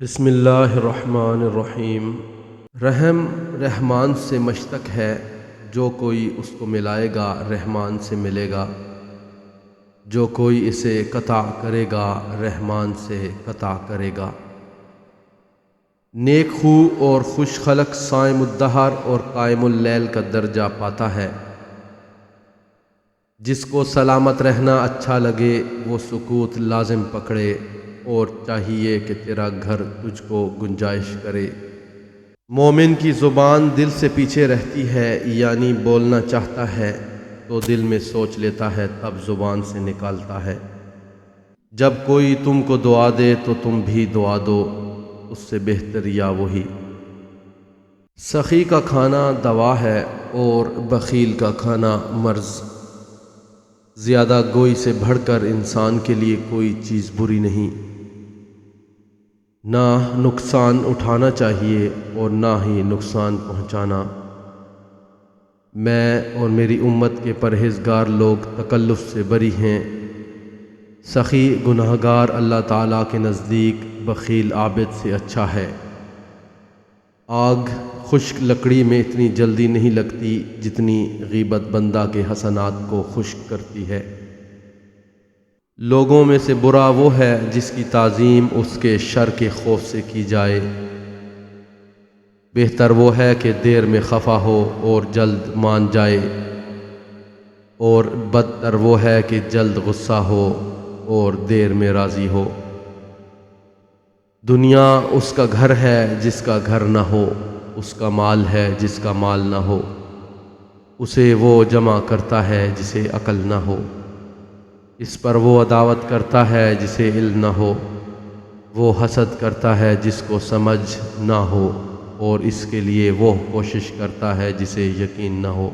بسم اللہ الرحمن الرحیم۔ رحم رحمان سے مشتق ہے، جو کوئی اس کو ملائے گا رحمان سے ملے گا، جو کوئی اسے قطع کرے گا رحمان سے قطع کرے گا۔ نیک خو اور خوش خلق صائم الدہر اور قائم اللیل کا درجہ پاتا ہے۔ جس کو سلامت رہنا اچھا لگے وہ سکوت لازم پکڑے، اور چاہیے کہ تیرا گھر تجھ کو گنجائش کرے۔ مومن کی زبان دل سے پیچھے رہتی ہے، یعنی بولنا چاہتا ہے تو دل میں سوچ لیتا ہے تب زبان سے نکالتا ہے۔ جب کوئی تم کو دعا دے تو تم بھی دعا دو، اس سے بہتر یا وہی۔ سخی کا کھانا دوا ہے اور بخیل کا کھانا مرض۔ زیادہ گوئی سے بڑھ کر انسان کے لیے کوئی چیز بری نہیں۔ نہ نقصان اٹھانا چاہیے اور نہ ہی نقصان پہنچانا۔ میں اور میری امت کے پرہیزگار لوگ تکلف سے بری ہیں۔ سخی گناہگار اللہ تعالیٰ کے نزدیک بخیل عابد سے اچھا ہے۔ آگ خشک لکڑی میں اتنی جلدی نہیں لگتی جتنی غیبت بندہ کے حسنات کو خشک کرتی ہے۔ لوگوں میں سے برا وہ ہے جس کی تعظیم اس کے شر کے خوف سے کی جائے۔ بہتر وہ ہے کہ دیر میں خفا ہو اور جلد مان جائے، اور بدتر وہ ہے کہ جلد غصہ ہو اور دیر میں راضی ہو۔ دنیا اس کا گھر ہے جس کا گھر نہ ہو، اس کا مال ہے جس کا مال نہ ہو۔ اسے وہ جمع کرتا ہے جسے عقل نہ ہو، اس پر وہ عداوت کرتا ہے جسے علم نہ ہو۔ وہ حسد کرتا ہے جس کو سمجھ نہ ہو، اور اس کے لیے وہ کوشش کرتا ہے جسے یقین نہ ہو۔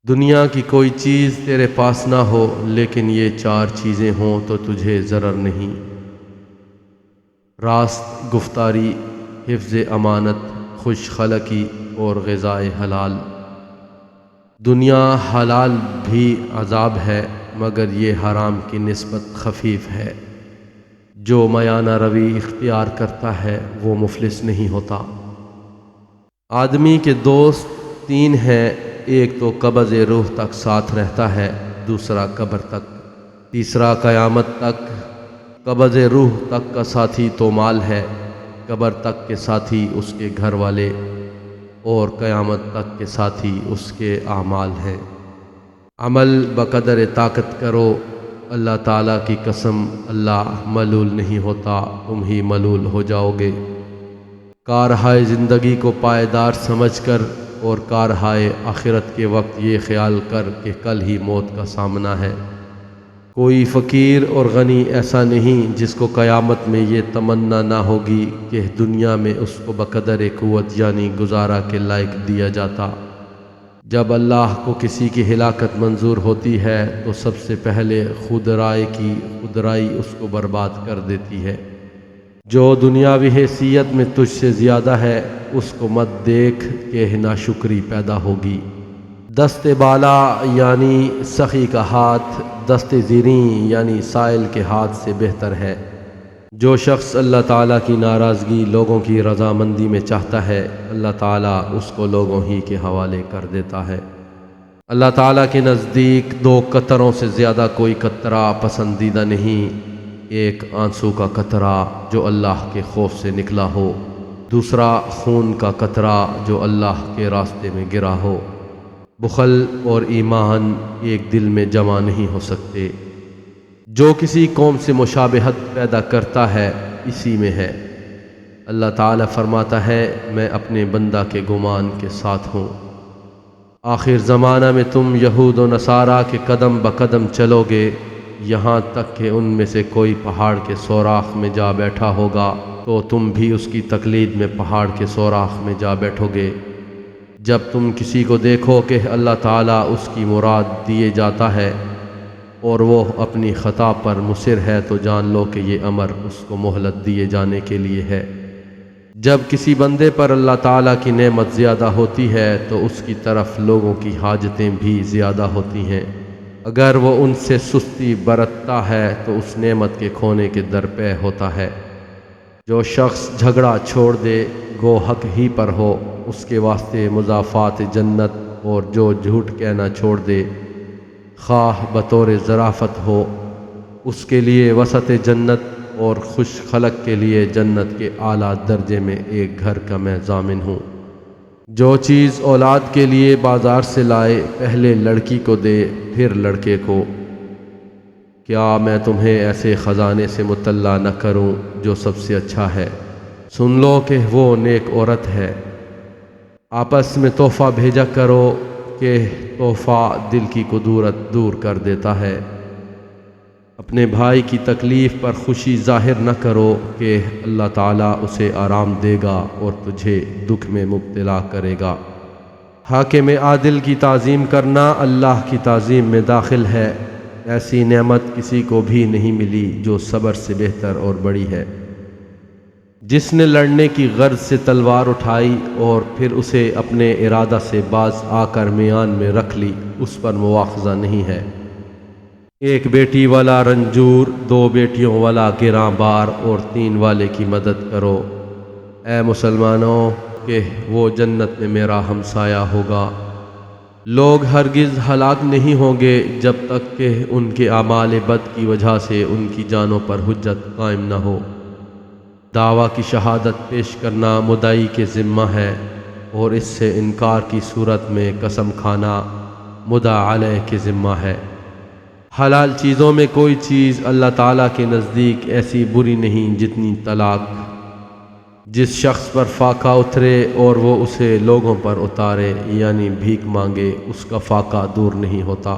دنیا کی کوئی چیز تیرے پاس نہ ہو، لیکن یہ چار چیزیں ہوں تو تجھے ضرر نہیں: راست گفتاری، حفظ امانت، خوش خلقی اور غذائے حلال۔ دنیا حلال بھی عذاب ہے، مگر یہ حرام کی نسبت خفیف ہے۔ جو میانہ روی اختیار کرتا ہے وہ مفلس نہیں ہوتا۔ آدمی کے دوست تین ہیں، ایک تو قبض روح تک ساتھ رہتا ہے، دوسرا قبر تک، تیسرا قیامت تک۔ قبض روح تک کا ساتھی تو مال ہے، قبر تک کے ساتھی اس کے گھر والے، اور قیامت تک کے ساتھی اس کے اعمال ہیں۔ عمل بقدر طاقت کرو، اللہ تعالیٰ کی قسم اللہ ملول نہیں ہوتا، تم ہی ملول ہو جاؤ گے۔ کارہائے زندگی کو پائیدار سمجھ کر اور کارہائے آخرت کے وقت یہ خیال کر کہ کل ہی موت کا سامنا ہے۔ کوئی فقیر اور غنی ایسا نہیں جس کو قیامت میں یہ تمنا نہ ہوگی کہ دنیا میں اس کو بقدر قوت یعنی گزارا کے لائق دیا جاتا۔ جب اللہ کو کسی کی ہلاکت منظور ہوتی ہے تو سب سے پہلے خود رائے کی خودرائی اس کو برباد کر دیتی ہے۔ جو دنیاوی حیثیت میں تجھ سے زیادہ ہے اس کو مت دیکھ کہ ناشکری پیدا ہوگی۔ دست بالا یعنی سخی کا ہاتھ دست زیریں یعنی سائل کے ہاتھ سے بہتر ہے۔ جو شخص اللہ تعالیٰ کی ناراضگی لوگوں کی رضامندی میں چاہتا ہے، اللہ تعالیٰ اس کو لوگوں ہی کے حوالے کر دیتا ہے۔ اللہ تعالیٰ کے نزدیک دو قطروں سے زیادہ کوئی قطرہ پسندیدہ نہیں: ایک آنسو کا قطرہ جو اللہ کے خوف سے نکلا ہو، دوسرا خون کا قطرہ جو اللہ کے راستے میں گرا ہو۔ بخل اور ایمان ایک دل میں جمع نہیں ہو سکتے۔ جو کسی قوم سے مشابہت پیدا کرتا ہے اسی میں ہے۔ اللہ تعالیٰ فرماتا ہے، میں اپنے بندہ کے گمان کے ساتھ ہوں۔ آخر زمانہ میں تم یہود و نصارہ کے قدم بقدم چلو گے، یہاں تک کہ ان میں سے کوئی پہاڑ کے سوراخ میں جا بیٹھا ہوگا تو تم بھی اس کی تقلید میں پہاڑ کے سوراخ میں جا بیٹھو گے۔ جب تم کسی کو دیکھو کہ اللہ تعالیٰ اس کی مراد دیے جاتا ہے اور وہ اپنی خطا پر مصر ہے تو جان لو کہ یہ امر اس کو مہلت دیے جانے کے لیے ہے۔ جب کسی بندے پر اللہ تعالیٰ کی نعمت زیادہ ہوتی ہے تو اس کی طرف لوگوں کی حاجتیں بھی زیادہ ہوتی ہیں۔ اگر وہ ان سے سستی برتتا ہے تو اس نعمت کے کھونے کے درپے ہوتا ہے۔ جو شخص جھگڑا چھوڑ دے گو حق ہی پر ہو، اس کے واسطے مضافات جنت، اور جو جھوٹ کہنا چھوڑ دے خواہ بطور ظرافت ہو، اس کے لیے وسط جنت اور خوش خلق کے لیے جنت کے اعلیٰ درجے میں ایک گھر کا میں ضامن ہوں۔ جو چیز اولاد کے لیے بازار سے لائے پہلے لڑکی کو دے پھر لڑکے کو۔ کیا میں تمہیں ایسے خزانے سے مطلع نہ کروں جو سب سے اچھا ہے؟ سن لو کہ وہ نیک عورت ہے۔ آپس میں تحفہ بھیجا کرو کہ تحفہ دل کی کدورت دور کر دیتا ہے۔ اپنے بھائی کی تکلیف پر خوشی ظاہر نہ کرو کہ اللہ تعالیٰ اسے آرام دے گا اور تجھے دکھ میں مبتلا کرے گا۔ حاکم عادل کی تعظیم کرنا اللہ کی تعظیم میں داخل ہے۔ ایسی نعمت کسی کو بھی نہیں ملی جو صبر سے بہتر اور بڑی ہے۔ جس نے لڑنے کی غرض سے تلوار اٹھائی اور پھر اسے اپنے ارادہ سے باز آ کر میان میں رکھ لی، اس پر مواخذہ نہیں ہے۔ ایک بیٹی والا رنجور، دو بیٹیوں والا گراں بار اور تین والے کی مدد کرو، اے مسلمانوں، کہ وہ جنت میں میرا ہمسایہ ہوگا۔ لوگ ہرگز ہلاک نہیں ہوں گے جب تک کہ ان کے اعمال بد کی وجہ سے ان کی جانوں پر حجت قائم نہ ہو۔ دعویٰ کی شہادت پیش کرنا مدعی کے ذمہ ہے، اور اس سے انکار کی صورت میں قسم کھانا مدعا علیہ کے ذمہ ہے۔ حلال چیزوں میں کوئی چیز اللہ تعالیٰ کے نزدیک ایسی بری نہیں جتنی طلاق۔ جس شخص پر فاقہ اترے اور وہ اسے لوگوں پر اتارے یعنی بھیک مانگے، اس کا فاقہ دور نہیں ہوتا،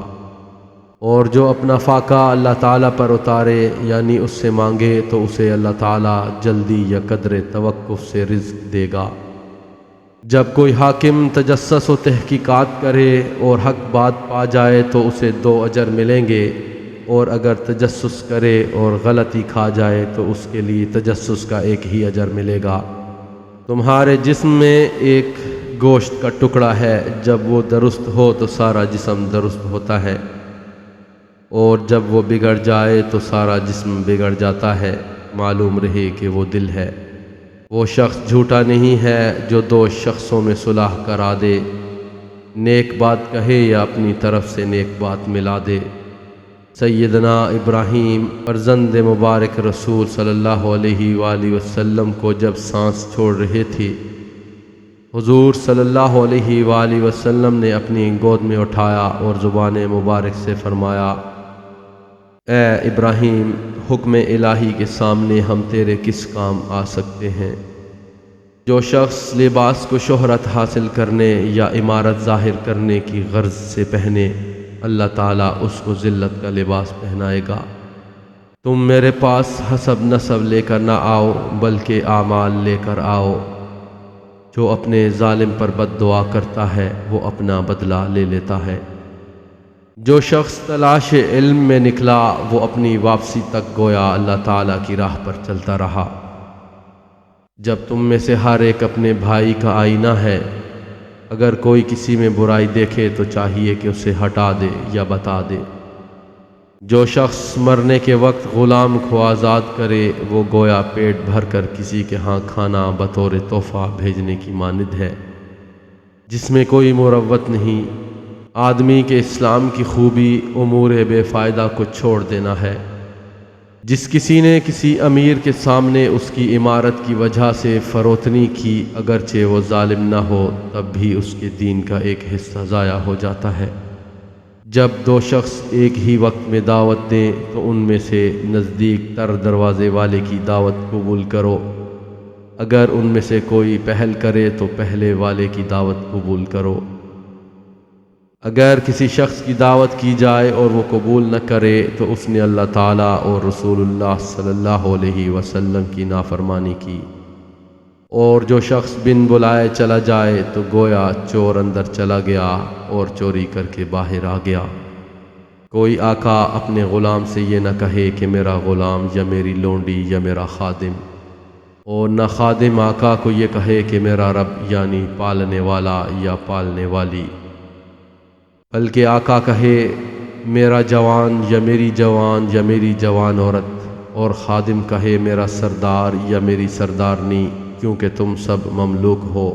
اور جو اپنا فاقہ اللہ تعالیٰ پر اتارے یعنی اس سے مانگے تو اسے اللہ تعالیٰ جلدی یا قدر توقف سے رزق دے گا۔ جب کوئی حاکم تجسس و تحقیقات کرے اور حق بات پا جائے تو اسے 2 اجر ملیں گے، اور اگر تجسس کرے اور غلطی کھا جائے تو اس کے لیے تجسس کا 1 ہی اجر ملے گا۔ تمہارے جسم میں ایک گوشت کا ٹکڑا ہے، جب وہ درست ہو تو سارا جسم درست ہوتا ہے، اور جب وہ بگڑ جائے تو سارا جسم بگڑ جاتا ہے۔ معلوم رہے کہ وہ دل ہے۔ وہ شخص جھوٹا نہیں ہے جو 2 شخصوں میں صلح کرا دے، نیک بات کہے یا اپنی طرف سے نیک بات ملا دے۔ سیدنا ابراہیم فرزند مبارک رسول صلی اللہ علیہ وآلہ وسلم کو جب سانس چھوڑ رہے تھے، حضور صلی اللہ علیہ وآلہ وسلم نے اپنی گود میں اٹھایا اور زبان مبارک سے فرمایا، اے ابراہیم، حکم الہی کے سامنے ہم تیرے کس کام آ سکتے ہیں؟ جو شخص لباس کو شہرت حاصل کرنے یا عمارت ظاہر کرنے کی غرض سے پہنے، اللہ تعالیٰ اس کو ذلت کا لباس پہنائے گا۔ تم میرے پاس حسب نسب لے کر نہ آؤ بلکہ اعمال لے کر آؤ۔ جو اپنے ظالم پر بد دعا کرتا ہے وہ اپنا بدلہ لے لیتا ہے۔ جو شخص تلاش علم میں نکلا وہ اپنی واپسی تک گویا اللہ تعالیٰ کی راہ پر چلتا رہا۔ جب تم میں سے ہر ایک اپنے بھائی کا آئینہ ہے، اگر کوئی کسی میں برائی دیکھے تو چاہیے کہ اسے ہٹا دے یا بتا دے۔ جو شخص مرنے کے وقت غلام کو آزاد کرے وہ گویا پیٹ بھر کر کسی کے ہاں کھانا بطور تحفہ بھیجنے کی مانند ہے، جس میں کوئی مروت نہیں۔ آدمی کے اسلام کی خوبی امور بے فائدہ کو چھوڑ دینا ہے۔ جس کسی نے کسی امیر کے سامنے اس کی عمارت کی وجہ سے فروتنی کی، اگرچہ وہ ظالم نہ ہو، تب بھی اس کے دین کا ایک حصہ ضائع ہو جاتا ہے۔ جب 2 شخص ایک ہی وقت میں دعوت دیں تو ان میں سے نزدیک تر دروازے والے کی دعوت قبول کرو۔ اگر ان میں سے کوئی پہل کرے تو پہلے والے کی دعوت قبول کرو۔ اگر کسی شخص کی دعوت کی جائے اور وہ قبول نہ کرے تو اس نے اللہ تعالیٰ اور رسول اللہ صلی اللہ علیہ وسلم کی نافرمانی کی، اور جو شخص بن بلائے چلا جائے تو گویا چور اندر چلا گیا اور چوری کر کے باہر آ گیا۔ کوئی آقا اپنے غلام سے یہ نہ کہے کہ میرا غلام یا میری لونڈی یا میرا خادم، اور نہ خادم آقا کو یہ کہے کہ میرا رب یعنی پالنے والا یا پالنے والی، بلکہ آقا کہے میرا جوان یا میری جوان یا میری جوان عورت، اور خادم کہے میرا سردار یا میری سردارنی، کیونکہ تم سب مملوک ہو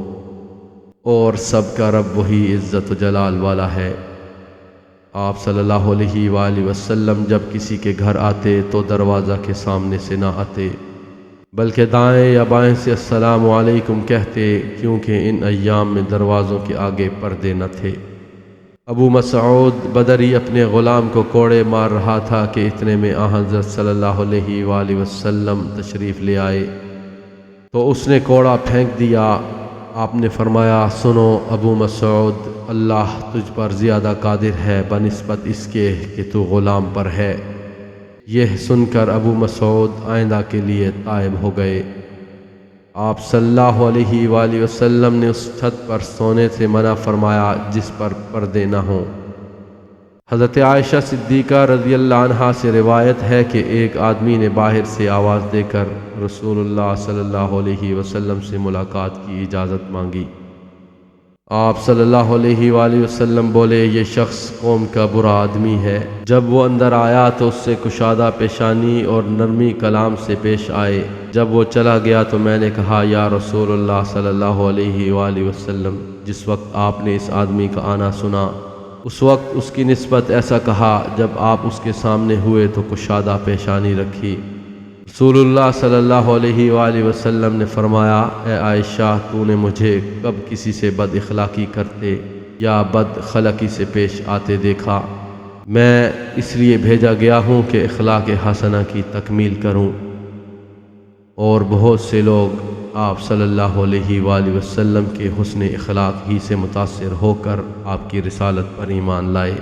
اور سب کا رب وہی عزت و جلال والا ہے۔ آپ صلی اللہ علیہ وآلہ وسلم جب کسی کے گھر آتے تو دروازہ کے سامنے سے نہ آتے، بلکہ دائیں یا بائیں سے السلام علیکم کہتے، کیونکہ ان ایام میں دروازوں کے آگے پردے نہ تھے۔ ابو مسعود بدری اپنے غلام کو کوڑے مار رہا تھا کہ اتنے میں حضرت صلی اللہ علیہ وآلہ وسلم تشریف لے آئے تو اس نے کوڑا پھینک دیا۔ آپ نے فرمایا، سنو ابو مسعود، اللہ تجھ پر زیادہ قادر ہے بنسبت اس کے کہ تو غلام پر ہے۔ یہ سن کر ابو مسعود آئندہ کے لیے تائب ہو گئے۔ آپ صلی اللہ علیہ وآلہ وسلم نے اس چھت پر سونے سے منع فرمایا جس پر پردے نہ ہوں۔ حضرت عائشہ صدیقہ رضی اللہ عنہا سے روایت ہے کہ ایک آدمی نے باہر سے آواز دے کر رسول اللہ صلی اللہ علیہ وسلم سے ملاقات کی اجازت مانگی۔ آپ صلی اللہ علیہ وآلہ وسلم بولے، یہ شخص قوم کا برا آدمی ہے۔ جب وہ اندر آیا تو اس سے کشادہ پیشانی اور نرمی کلام سے پیش آئے۔ جب وہ چلا گیا تو میں نے کہا، یا رسول اللہ صلی اللہ علیہ وآلہ وسلم، جس وقت آپ نے اس آدمی کا آنا سنا اس وقت اس کی نسبت ایسا کہا، جب آپ اس کے سامنے ہوئے تو کشادہ پیشانی رکھی۔ رسول اللہ صلی اللہ علیہ وآلہ وسلم نے فرمایا، اے عائشہ، تو نے مجھے کب کسی سے بد اخلاقی کرتے یا بد خلقی سے پیش آتے دیکھا؟ میں اس لیے بھیجا گیا ہوں کہ اخلاق حسنہ کی تکمیل کروں۔ اور بہت سے لوگ آپ صلی اللہ علیہ وآلہ وسلم کے حسن اخلاق ہی سے متاثر ہو کر آپ کی رسالت پر ایمان لائے۔